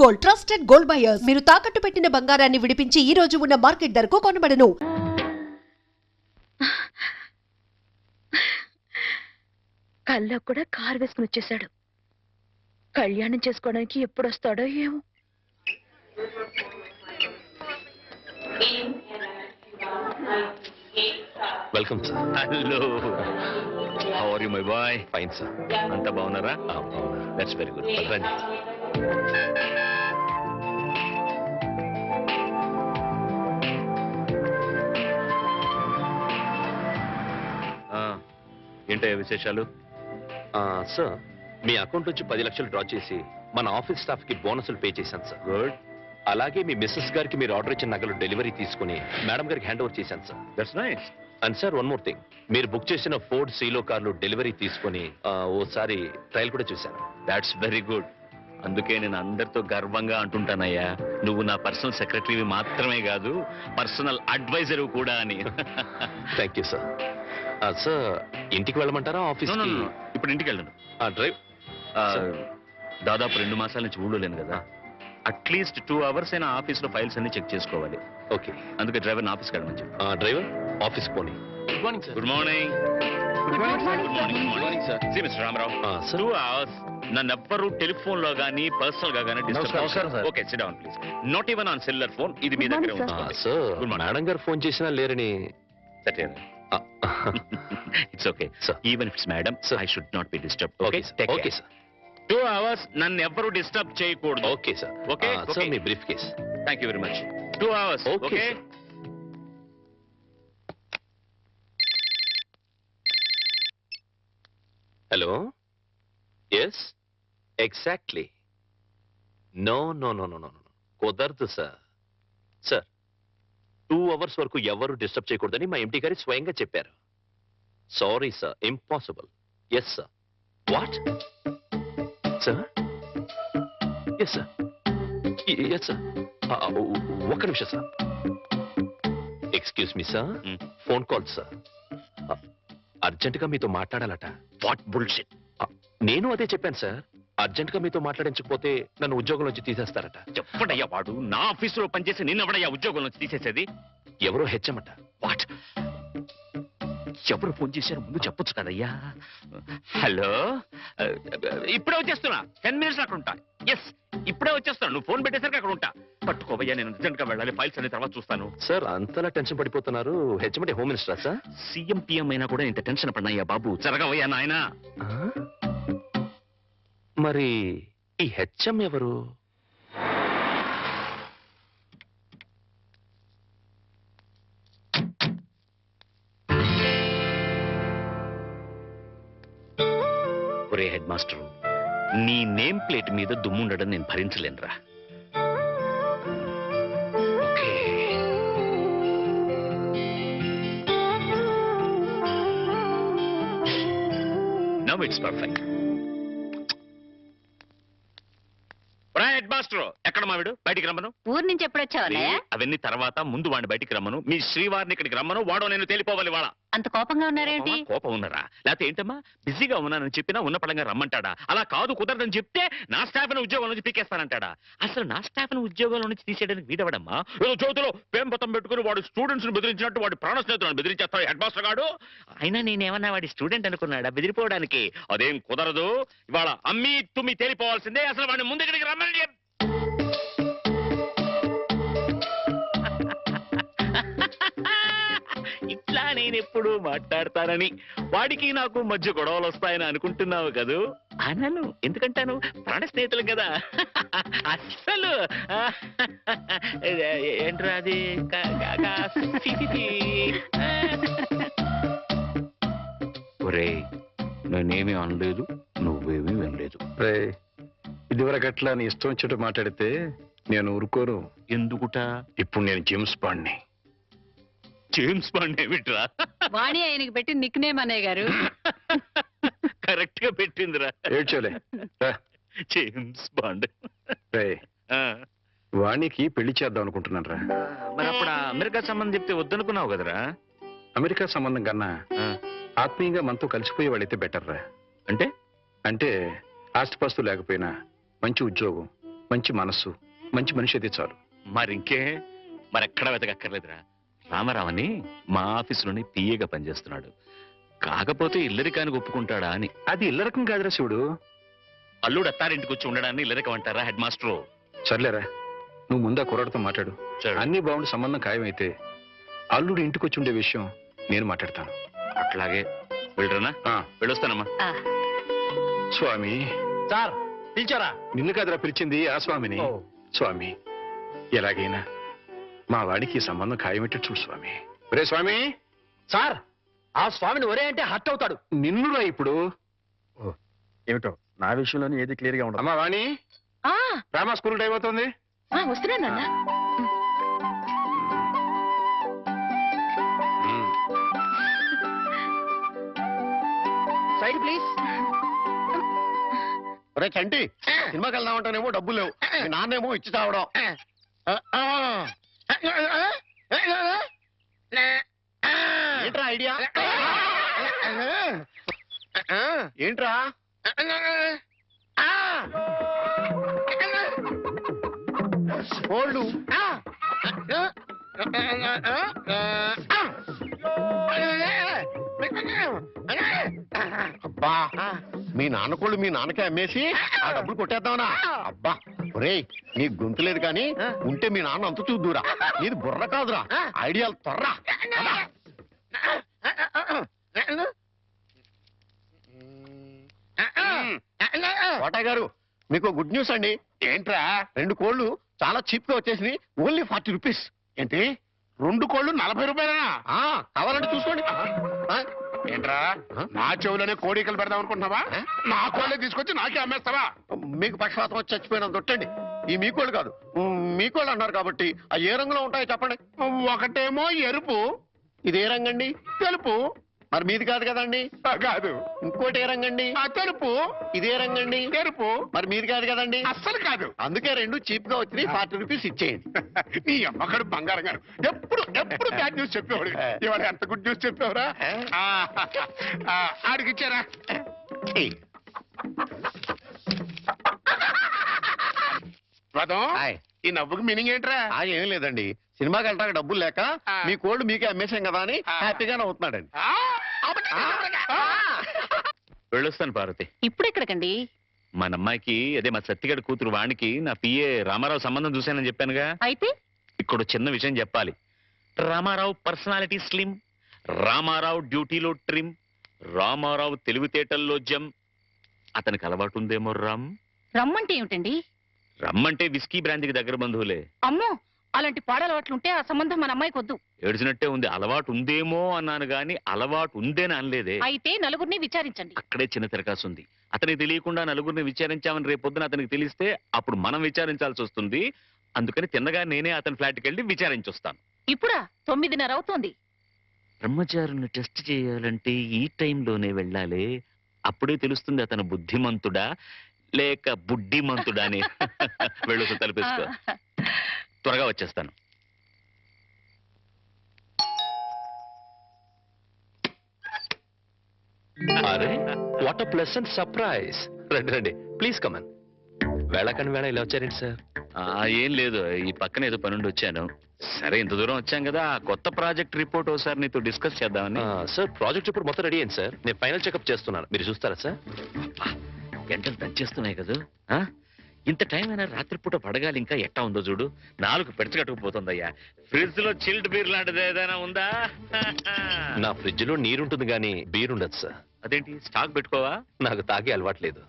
Gold, trusted gold buyers. మీరు తాకట్టు పెట్టిన బంగారాన్ని విడిపించి ఈ రోజు ఉన్న మార్కెట్ ధరకు కొనబడను. కల్లో కూడా కారు వేసుకుని వచ్చేసాడు. కళ్యాణం చేసుకోవడానికి ఎప్పుడు వస్తాడో ఏమో. Welcome sir. Hello, how are you my boy? Fine sir. అంతా బాగున్నారా? That's very good. రండి. ఏంటయ్యా విశేషాలు? సార్, మీ అకౌంట్ నుంచి 10 లక్షలు డ్రా చేసి మన ఆఫీస్ స్టాఫ్ కి బోనస్లు పే చేశాను సార్. గుడ్. అలాగే మీ మిస్సెస్ గారికి మీరు ఆర్డర్ ఇచ్చిన నగలు డెలివరీ తీసుకుని మేడం గారికి హ్యాండ్ ఓవర్ చేశాను sir. That's nice. And sir, one more thing, మీరు బుక్ చేసిన ఫోర్డ్ సీలో కార్లు డెలివరీ తీసుకుని ఓసారి ట్రయల్ కూడా చూశాను. That's very good. అందుకే నేను అందరితో గర్వంగా అంటుంటానయ్యా, నువ్వు నా పర్సనల్ సెక్రటరీ మాత్రమే కాదు, పర్సనల్ అడ్వైజర్ కూడా అని. Thank you sir. సార్, ఇంటికి వెళ్ళమంటారా ఆఫీస్? ఇప్పుడు ఇంటికి వెళ్ళను. డ్రైవ్. దాదాపు 2 మాసాల నుంచి ఊళ్ళో లేను కదా, అట్లీస్ట్ 2 అవర్స్ అయినా ఆఫీస్ లో ఫైల్స్ అన్ని చెక్ చేసుకోవాలి. ఓకే. అందుకే డ్రైవర్ ఆఫీస్కి వెళ్ళమని చెప్పి. డ్రైవర్ ఆఫీస్ పోనీ. Good morning sir. Good morning. Good morning sir. See mister Ramarao, 2 hours నన్ను ఎవ్వరూ టెలిఫోన్ లో గానీ పర్సనల్ గా గానీ disturb. Okay, sit down please. Not even on cellular phone. ఇది మీ దగ్గర ఉంది సార్. మేడం గారు ఫోన్ చేసినా లేరని. It's okay sir. Even it's madam, I should not be disturb. Okay okay sir. 2 hours నన్ను ఎవ్వరూ డిస్టర్బ్ చేయకూడదు. Okay sir. ఓకే సార్, మీ briefcase. Thank you very much. 2 hours. Okay. Hello. Yes, exactly. No no no no no no కుదరదు sir. Sir, 2 hours వరకు ఎవరు disturb చేయకూడదని మా MD గారి స్వయంగా చెప్పారు. Sorry sir, impossible. Yes sir. What sir? Yes sir. Yes sir. ఒక్క నిమిషం sir. Excuse me sir, phone call sir. అర్జెంటుగా మీతో మాట్లాడాలట. What bullshit. నేను అదే చెప్పాను సార్. అర్జెంటుగా మీతో మాట్లాడించకపోతే నన్ను ఉద్యోగం నుంచి తీసేస్తారట. చెప్పడయ్యా, వాడు నా ఆఫీసులో పనిచేసి నిన్నవడయ్యా ఉద్యోగం నుంచి తీసేసేది? ఎవరో హెచ్చమట. వాట్? ఎవరు ఫోన్ చేశారు ముందు చెప్పొచ్చు కదయ్యా. హలో, ఇప్పుడే వచ్చేస్తున్నా. 10 minutes అక్కడ ఉంటా. ఎస్, ఇప్పుడే వచ్చేస్తాను. నువ్వు ఫోన్ పెట్టేసరికి అక్కడ ఉంటా. పట్టుకోవయ్యా, నేను అర్జెంట్ గా వెళ్ళాలి. ఫైల్స్ అనే తర్వాత చూస్తాను. సార్, అంతలా టెన్షన్ పడిపోతున్నారు. హెచ్చమంటే హోమ్ మినిస్టరా సార్? సీఎం పిఎం అయినా కూడా ఇంత టెన్షన్ పడినాయ్యా బాబు. జరగవయ్యా నాయనా. మరి ఈ హెచ్ఎం ఎవరు? ఒరే హెడ్ మాస్టర్, నీ నేమ్ ప్లేట్ మీద దుమ్ముండడం నేను భరించలేనురా. Okay. Now it's perfect. Head master, ఎక్కడ మావిడు? బయటికి రమ్మను. ఊరు నుంచి ఎప్పుడు వచ్చావు? అవన్నీ తర్వాత, ముందు వాడిని బయటికి రమ్మను. మీ శ్రీవారిని ఇక్కడికి రమ్మను. వాడో నేను తేలిపోవాలి. వాళ్ళ అంత కోపంగా ఉన్నారేంటి? కోపం ఉన్నారా? లేకపోతే ఏంటమ్మా, బిజీగా ఉన్నానని చెప్పినా ఉన్న పడంగా రమ్మంటాడా? అలా కాదు, కుదరదని చెప్తే నా స్టాఫ్ ని ఉద్యోగం నుంచి పీకేస్తానంటాడా? అసలు నా స్టాఫ్ ని ఉద్యోగంలో నుంచి తీసేయడానికి వీడవడమ్మా. ఏదో చోతులో పేంపతం పెట్టుకుని వాడు స్టూడెంట్స్ ని బెదిరించినట్టు వాడి ప్రాణ స్నేహితులను బెదిరించేస్తాడు హెడ్ మాస్టర్ గాడు. అయినా నేనేమన్నా వాడి స్టూడెంట్ అనుకున్నాడా బెదిరిపోవడానికి? అదేం కుదరదు. ఇవాళ అమ్మి తుమ్మి తేలిపోవాల్సిందే. అసలు వాడిని ముందు ఇక్కడికి రమ్మని చెప్పి. ఇట్లా నేను ఎప్పుడు మాట్లాడతానని, వాడికి నాకు మధ్య గొడవలు వస్తాయని అనుకుంటున్నావు కదూ? అనను. ఎందుకంటాను? ప్రాణ స్నేహితులు కదా. అస్సలు ఏంట్రా అది? ఒరే, నేనేమీ అనలేదు, నువ్వేమీ వినలేదు. ఇదివరకట్లా నీ ఇష్టం వచ్చేట్టు మాట్లాడితే నేను ఊరుకోను. ఎందుకుట? ఇప్పుడు నేను జేమ్స్ బాండ్ని. జేమ్స్ బాండ్ ఏమిట్రా? వాణి ఆయనకి పెట్టి నిక్ నేమ్ అన్నయ్య గారు. కరెక్ట్ గా పెట్టిందిరా. ఏడ్చోలే. James bond. వాణికి పెళ్లి చేద్దాం అనుకుంటున్నాను రా. మరి అప్పుడు అమెరికా సంబంధం చెప్తే వద్దనుకున్నావు కదరా? అమెరికా సంబంధం కన్నా ఆత్మీయంగా మనతో కలిసిపోయే వాళ్ళైతే బెటర్ రా. అంటే అంటే ఆస్తిపాస్తు లేకపోయినా మంచి ఉద్యోగం, మంచి మనస్సు, మంచి మనిషి అయితే చాలు. మరింకే మరెక్కడా వెతకక్కర్లేదురా. రామారావని మా ఆఫీసులోని పిఏగా పనిచేస్తున్నాడు. కాకపోతే ఇల్లరికానికి ఒప్పుకుంటాడా అని. అది ఇళ్ళ రకం కాదురా శివుడు. అల్లుడు అత్తారింటికి వచ్చి ఉండడాన్ని ఇల్లరికం అంటారా హెడ్ మాస్టరు? సర్లేరా, నువ్వు ముందా కుర్రాడితో మాట్లాడు. సరే. అన్ని బాగుండి సంబంధం ఖాయమైతే అల్లుడు ఇంటికి వచ్చి ఉండే విషయం నేను మాట్లాడతాను. అట్లాగే వెళ్ళరనా? ఆ, వెళ్ళొస్తానమ్మా. స్వామి. సార్ పిలిచారా? నిన్ను కాదురా పిలిచింది, ఆ స్వామిని. స్వామి, ఎలాగైనా మా వాడికి ఈ సంబంధం ఖాయమెట్టి చూడు స్వామి. ఒరే స్వామి. సార్ ఆ స్వామిని ఒరే అంటే హర్ట్ అవుతాడు. నిన్నురా ఇప్పుడు. ఏమిటో నా విషయంలోనే ఏది క్లియర్ గా ఉండదు. అమ్మా వాణి, ఆ, రామా స్కూల్ టైం అవుతుంది. వస్తున్నాను నాన్న. Side please. ఒరే చంటి, సినిమాకి వెళ్దామంటానేమో డబ్బులు లేవు, మీ నాన్నేమో ఇచ్చి తావడం. ఏంట్రా ఐడియా? ఏంట్రా? ఓల్డ్ అబ్బా, మీ నాన్న కోళ్ళు మీ నాన్నకే అమ్మేసి ఆ డబ్బులు కొట్టేద్దామనా? అబ్బా ఒరేయ్, నీ గొంతు లేదు కానీ ఉంటే మీ నాన్న అంత చూద్దురా. నీది బుర్ర కాదురా, ఐడియాలు త్వరరా. కోటయ్య గారు, మీకు గుడ్ న్యూస్ అండి. ఏంట్రా? 2 కోళ్ళు చాలా చీప్ గా వచ్చేసి ఓన్లీ 40 రూపీస్. ఏంటి 2 కోళ్ళు 40 రూపాయలనా? కావాలంటే చూసుకోండి. ఏంట్రా, నా చెవులోనే కోడికలు పెడదాం అనుకుంటున్నావా? నా కోళ్ళే తీసుకొచ్చి నాకే అమ్మేస్తావా? మీకు పక్షపాతం వచ్చి చచ్చిపోయినంత దొట్టండి. ఈ మీ కోళ్ళు కాదు, మీ కోళ్ళు అన్నారు కాబట్టి ఆ ఏ రంగులో ఉంటాయో చెప్పండి. ఒకటేమో ఎరుపు. ఇది ఏ రంగండి? తెలుపు. మరి మీది కాదు కదండి? కాదు. ఇంకోటి ఏ రంగండి? తెలుపు. ఇదే రంగండి? తెలుపు. మరి మీది కాదు కదండి? అస్సలు కాదు. అందుకే 2 చీప్ గా వచ్చి 40 రూపీస్ ఇచ్చేయండి. నీ అమ్మకడు బంగారం గారు ఎప్పుడు ఎప్పుడు బ్యాడ్ న్యూస్ చెప్పేవాడు. ఇవాళ ఎంత గుడ్ న్యూస్ చెప్పేవరా? ఆడికి ఇచ్చారా? ఈ నవ్వుకి మీనింగ్ ఏంట్రా? ఏం లేదండి, సినిమాకి వెళ్ళడానికి డబ్బులు లేక మీ కోళ్ళు మీకే అమ్మేశాం కదా అని హ్యాపీగానే అవుతున్నాడండి. వెళ్ళొస్తాను పార్వతి. ఇప్పుడు ఎక్కడికండి? మన అమ్మాయికి, అదే మా సత్తిగడి కూతురు వాణికి నా పిఏ రామారావు సంబంధం చూశానని చెప్పానుగా. అయితే ఇక్కడ చిన్న విషయం చెప్పాలి. రామారావు పర్సనాలిటీ స్లిమ్, రామారావు డ్యూటీలో ట్రిమ్, రామారావు తెలివితేటల్లో జమ్. అతనికి అలవాటు ఉందేమో రామ్. రమ్మంటే ఏమిటండి? రమ్మంటే విస్కీ బ్రాంతికి దగ్గర బంధువులే. అమ్మో, అలాంటి పాడలవాట్లుంటే ఆ సంబంధం మన అమ్మాయికి వద్దు. ఏడ్చినట్టే ఉంది. అలవాటు ఉందేమో అన్నాను గాని అలవాటు ఉందేని అనలేదే. అయితే నలుగురిని విచారించండి. అక్కడే చిన్న తిరకాసు ఉంది. అతనికి తెలియకుండా నలుగురిని విచారించామని రేపొద్దున అతనికి తెలిస్తే అప్పుడు మనం విచారించాల్సి వస్తుంది. అందుకని తిన్నగా నేనే అతని ఫ్లాట్కి వెళ్ళి విచారించొస్తాను. ఇప్పుడా? 9:30 అవుతోంది. బ్రహ్మచారుని టెస్ట్ చేయాలంటే ఈ టైంలోనే వెళ్ళాలి. అప్పుడే తెలుస్తుంది అతను బుద్ధిమంతుడా లేక బుడ్డిమంతుడా అని. వెళ్ళొచ్చు, తలపేసుకో. త్వరగా వచ్చేస్తాను. అరే, వాట్ అ ప్లెసెంట్ సర్ప్రైజ్. రండి రండి, ప్లీజ్ కమన్. వేళకని వేళ ఇలా వచ్చారేంటి సార్? ఏం లేదు, ఈ పక్కన ఏదో పనుండి వచ్చాను. సరే, ఇంత దూరం వచ్చాం కదా, ఆ కొత్త ప్రాజెక్ట్ రిపోర్ట్ ఒకసారి నీతో డిస్కస్ చేద్దామని. సార్, ప్రాజెక్ట్ ఇప్పుడు మొత్తం రెడీ అయింది సార్. నేను ఫైనల్ చెకప్ చేస్తున్నాను, మీరు చూస్తారా సార్? గంటలు దంచేస్తున్నాయి కదా. ఇంత టైం అయినా రాత్రిపూట పడగాలి. ఇంకా ఎట్టా ఉందో చూడు, 4 పెడచగట్టుకుపోతుందయ్యా. ఫ్రిడ్జ్ లో చిల్డ్ బీర్ లాంటిది ఏదైనా ఉందా? నా ఫ్రిడ్జ్ లో నీరుంటుంది కానీ బీర్ ఉండదు సార్. అదేంటి, స్టాక్ పెట్టుకోవా? నాకు తాగే అలవాట్లేదు.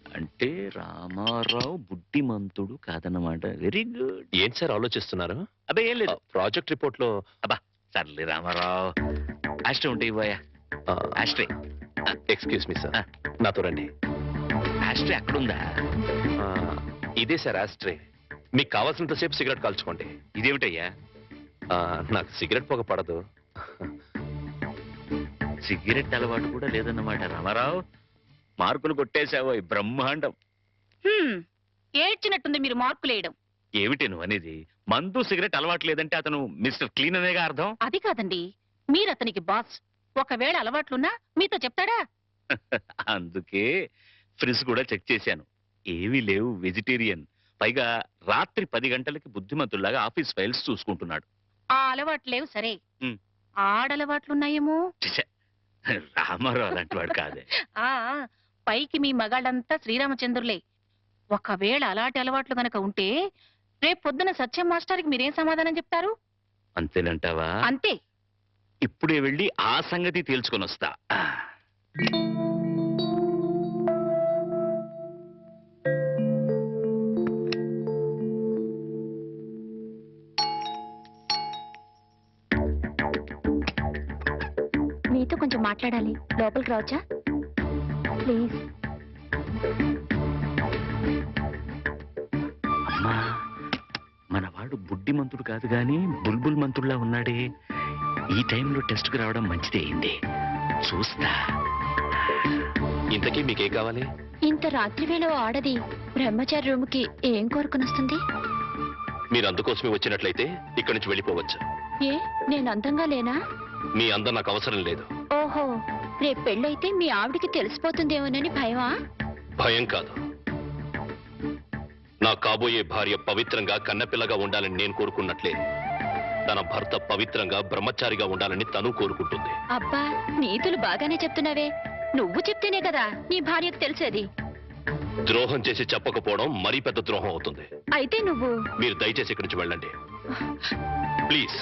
అంటే రామారావు బుద్ధిమంతుడు కాదన్నమాట. Very good. ఏం సార్ ఆలోచిస్తున్నారు? అబ్బే ఏం లేదు. ప్రాజెక్ట్ రిపోర్ట్ లో అబ్బా సర్లే రామారావు, ఆస్ట్రే ఉంటే ఇవ్వయా. ఆస్ట్రే. ఎక్స్క్యూజ్ మీ సార్, నాతో రండి. ఆస్ట్రే అక్కడుందా? ఇదే సార్ ఆస్ట్రే. మీకు కావాల్సినంతసేపు సిగరెట్ కాల్చుకోండి. ఇదేమిటయ్యా? నాకు సిగరెట్ పొగ పడదు. సిగరెట్ అలవాటు కూడా లేదన్నమాట. రామారావు, మార్కులు కొట్టేశావో బ్రహ్మాండం. ఏడ్చినట్టుంది మీరు మార్కులేయడం. ఏమిటి నువ్వు అనేది? మందు సిగరెట్ అలవాటు లేదంటే అతను మిస్టర్ క్లీన్ అనేగా అర్థం. అది కాదండి, మీరు అతనికి బాస్. ఒకవేళ అలవాట్లున్నా మీతో చెప్తాడా? అందుకే ఫ్రిడ్జ్ కూడా చెక్ చేశాను, ఏమీ లేవు. వెజిటేరియన్. పైగా రాత్రి 10 గంటలకి బుద్ధిమంతుల్లాగా ఆఫీస్ ఫైల్స్ చూసుకుంటున్నాడు. ఆ అలవాట్లు లేవు సరే, ఉమ్. ఆడలవాట్లున్నాయేమో. ఛే, రామారావు అలాంటి వాడు కాదే. ఆ పైకి మీ మగాళ్ళంతా శ్రీరామచంద్రులే. ఒకవేళ అలాంటి అలవాట్లు గనక ఉంటే రేపు పొద్దున సత్యం మాస్టర్కి మీరేం సమాధానం చెప్తారు? అంతేనంటావా? అంతే. ఇప్పుడే వెళ్ళి ఆ సంగతి తేల్చుకొని వస్తా. మీతో కొంచెం మాట్లాడాలి, లోపలికి రావచ్చా ప్లీజ్? అమ్మా, మనవాడు బుడ్డిమంతుడు కాదు గాని బుల్బుల్ మంతుడులా ఉన్నాడే. ఈ టైంలో టెస్ట్కి రావడం మంచిదే అయింది. చూస్తా. ఇంతకీ మీకేం కావాలి? ఇంత రాత్రి వేళ ఆడది బ్రహ్మచారి రూమ్కి ఏం కోరుకుని వస్తుంది? మీరు అందుకోసమే వచ్చినట్లయితే ఇక్కడి నుంచి వెళ్ళిపోవచ్చు. ఏ నేను అందంగా లేనా? మీ అందం నాకు అవసరం లేదు. ఓహో, రేపు పెళ్ళైతే మీ ఆవిడికి తెలిసిపోతుందేమోనని భయమా? భయం కాదు. నా కాబోయే భార్య పవిత్రంగా కన్నపిల్లగా ఉండాలని నేను కోరుకున్నట్లే తన భర్త పవిత్రంగా బ్రహ్మచారిగా ఉండాలని తను కోరుకుంటుంది. అబ్బా, నీతులు బాగానే చెప్తున్నావే. నువ్వు చెప్తేనే కదా నీ భార్యకు తెలిసేది. ద్రోహం చేసి చెప్పకపోవడం మరీ పెద్ద ద్రోహం అవుతుంది. అయితే నువ్వు మీరు దయచేసి ఇక్కడి నుంచి వెళ్ళండి ప్లీజ్.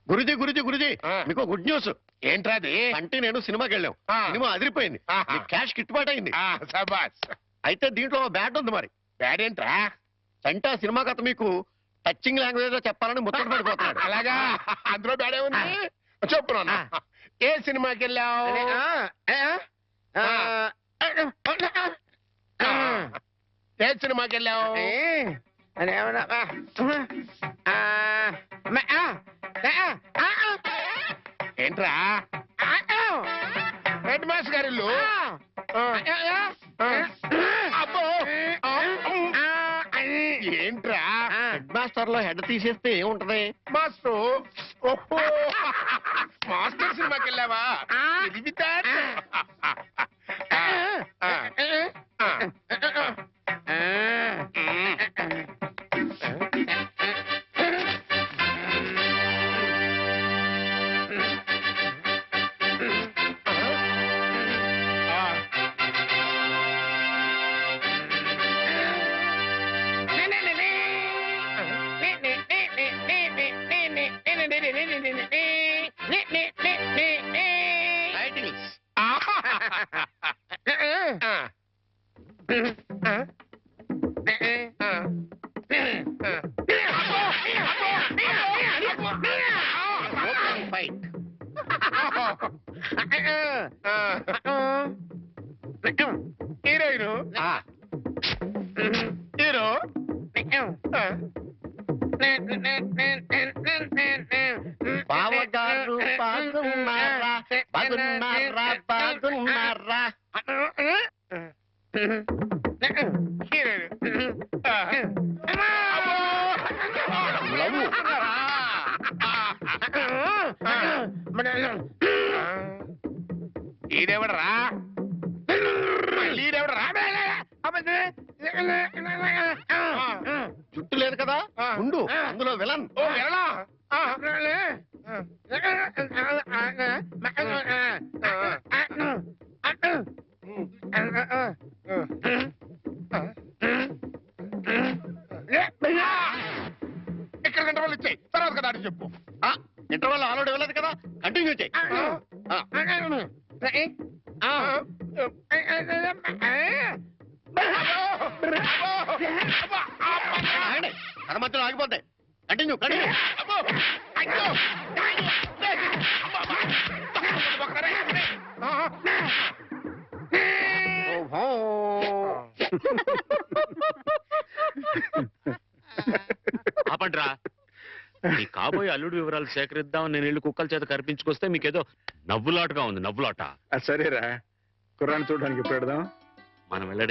గురుజీ గురుజీ గురుజీ, మీకు గుడ్ న్యూస్. ఏంట్రా అది? అంటే నేను సినిమాకి వెళ్ళాం, సినిమా అదిరిపోయింది, క్యాష్ గిట్టుబాటు అయింది. అయితే దీంట్లో బ్యాట్ ఉంది. మరి బ్యాట్ ఏంట్రా? సంటా సినిమా కథ మీకు టచింగ్ లాంగ్వేజ్ లో చెప్పాలని ముచ్చట పడిపోతున్నాడు. అలాగా? అందులో బ్యాడే ఉంది. చెప్పు నాన్న, ఏ సినిమాకి వెళ్ళావు? ఏ సినిమాకి వెళ్ళావు? ఏంట్రా? హెడ్ మాస్టర్ గారి ఇల్లు. అబ్బో, ఏంట్రా? హెడ్ మాస్టర్ లో హెడ్ తీసేస్తే ఏముంటది? మాస్టర్. ఓహో, మాస్టర్ సినిమాకి వెళ్ళావా? ఇది వితార్. హీరోయిన్ హీరో బావగారు బాగున్నారా? బాగున్నారా? బాగున్నారా? ఈడెవడరా? మళ్ళీ ఈడెవడరా? జుట్టు లేదు కదా, ఉండు, అందులో విలన్. ఓ వెళ్ళా. ఇక్కడ గంట వాళ్ళు ఇచ్చాయి, తర్వాత కదా అని చెప్పు. ఇంటర్వల్ ఆల్రెడీ వెళ్ళదు కదా, కంటిన్యూ చేయి. కథ మధ్యలో ఆగిపోతాయి. Continue continue. ఆపండ్రా. మీ కాబోయే అల్లుడు వివరాలు సేకరిద్దాం నేను ఇల్లు కుక్కల చేత కనిపించుకొస్తే మీకేదో నవ్వులాటగా ఉంది, నవ్వులాట. సరేరా, కుర్రాన్ని చూడడానికి ఎప్పుడు పెడదాం? మనం వెళ్ళడం